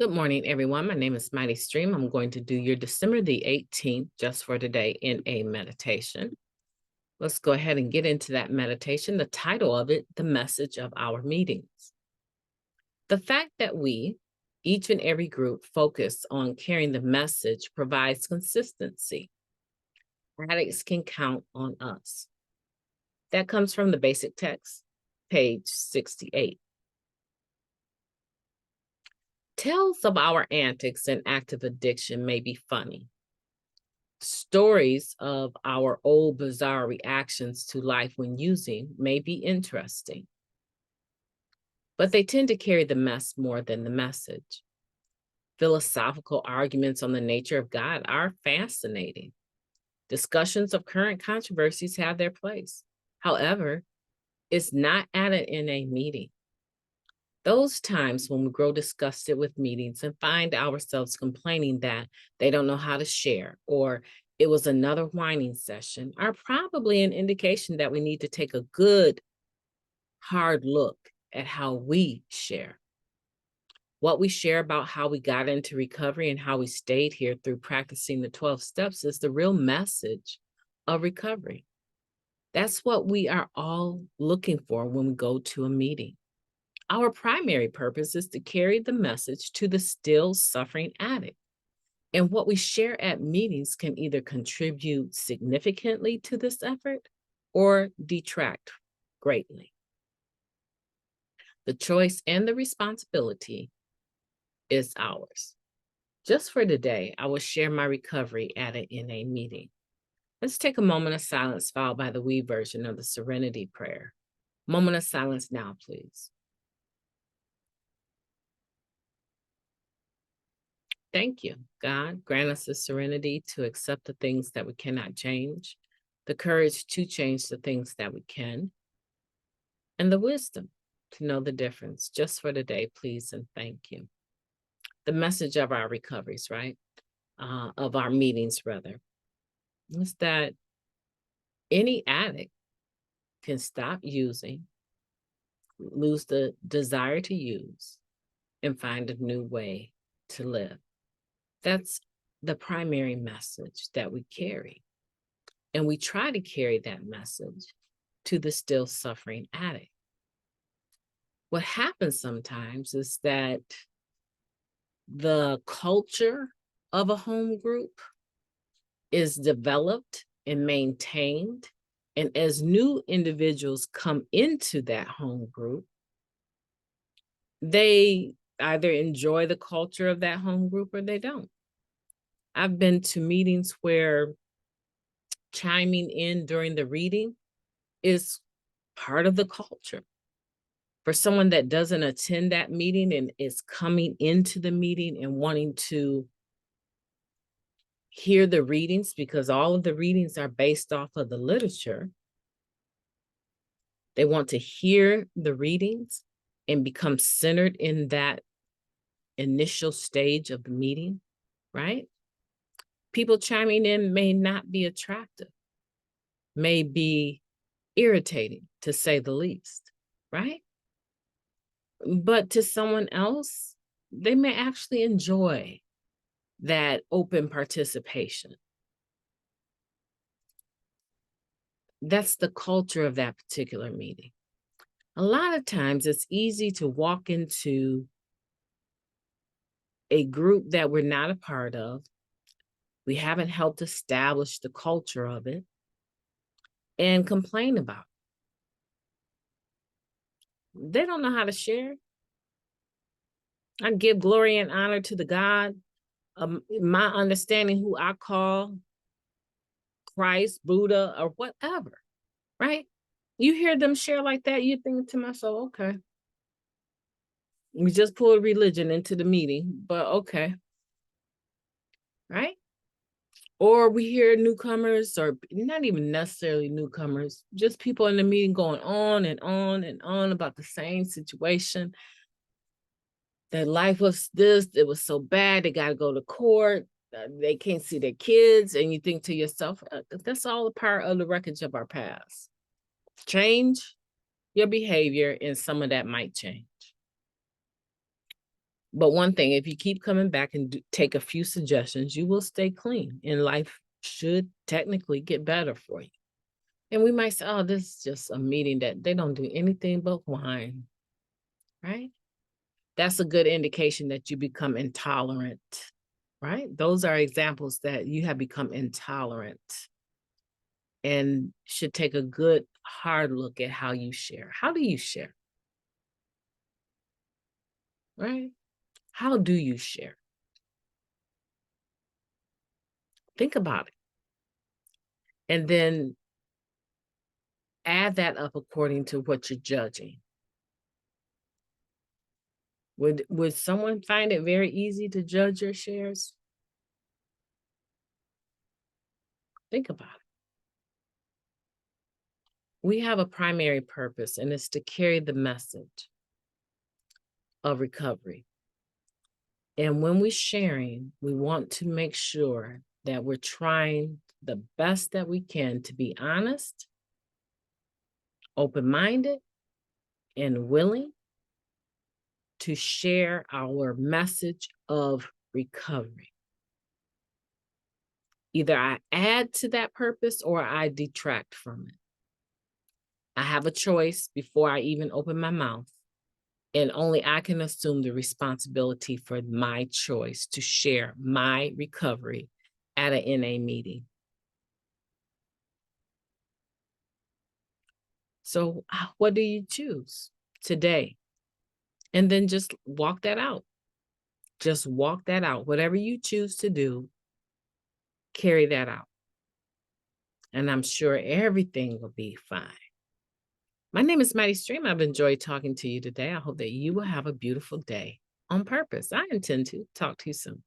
Good morning, everyone. My name is MightyStream. I'm going to do your December the 18th, just for today, in a meditation. Let's go ahead and get into that meditation. The title of it, The Message of Our Meetings. The fact that we, each and every group, focus on carrying the message provides consistency. Addicts can count on us. That comes from the basic text, page 68. Tales of our antics and active addiction may be funny. Stories of our old bizarre reactions to life when using may be interesting, but they tend to carry the mess more than the message. Philosophical arguments on the nature of God are fascinating. Discussions of current controversies have their place. However, it's not at an NA meeting. Those times when we grow disgusted with meetings and find ourselves complaining that they don't know how to share or it was another whining session are probably an indication that we need to take a good, hard look at how we share. What we share about how we got into recovery and how we stayed here through practicing the 12 steps is the real message of recovery. That's what we are all looking for when we go to a meeting. Our primary purpose is to carry the message to the still suffering addict. And what we share at meetings can either contribute significantly to this effort or detract greatly. The choice and the responsibility is ours. Just for today, I will share my recovery at an NA meeting. Let's take a moment of silence followed by the we version of the Serenity Prayer. Moment of silence now, please. Thank you, God. Grant us the serenity to accept the things that we cannot change, the courage to change the things that we can, and the wisdom to know the difference. Just for today, please and thank you. The message of our recoveries, right? Of our meetings, rather, is that any addict can stop using, lose the desire to use, and find a new way to live. That's the primary message that we carry. And we try to carry that message to the still suffering addict. What happens sometimes is that the culture of a home group is developed and maintained. And as new individuals come into that home group, they either enjoy the culture of that home group or they don't. I've been to meetings where chiming in during the reading is part of the culture. For someone that doesn't attend that meeting and is coming into the meeting and wanting to hear the readings, because all of the readings are based off of the literature, they want to hear the readings and become centered in that initial stage of the meeting, right? People chiming in may not be attractive, may be irritating, to say the least, right? But to someone else, they may actually enjoy that open participation. That's the culture of that particular meeting. A lot of times it's easy to walk into a group that we're not a part of. We haven't helped establish the culture of it and complain about it. They don't know how to share. I give glory and honor to the God of my understanding, who I call Christ, Buddha, or whatever, right? You hear them share like that, you think to myself, okay, we just pulled religion into the meeting, but okay, right? Or we hear newcomers, or not even necessarily newcomers, just people in the meeting going on and on and on about the same situation. That life was this, it was so bad, they got to go to court, they can't see their kids, and you think to yourself, that's all a part of the wreckage of our past. Change your behavior, and some of that might change. But one thing, if you keep coming back and take a few suggestions, you will stay clean, and life should technically get better for you. And we might say, oh, this is just a meeting that they don't do anything but whine, right? That's a good indication that you become intolerant, right? Those are examples that you have become intolerant and should take a good hard look at how you share. How do you share? Right? How do you share? Think about it. And then add that up according to what you're judging. Would someone find it very easy to judge your shares? Think about it. We have a primary purpose, and it's to carry the message of recovery. And when we're sharing, we want to make sure that we're trying the best that we can to be honest, open-minded, and willing to share our message of recovery. Either I add to that purpose or I detract from it. I have a choice before I even open my mouth, and only I can assume the responsibility for my choice to share my recovery at an NA meeting. So what do you choose today? And then just walk that out. Just walk that out. Whatever you choose to do, carry that out. And I'm sure everything will be fine. My name is MightyStream. I've enjoyed talking to you today. I hope that you will have a beautiful day on purpose. I intend to talk to you soon.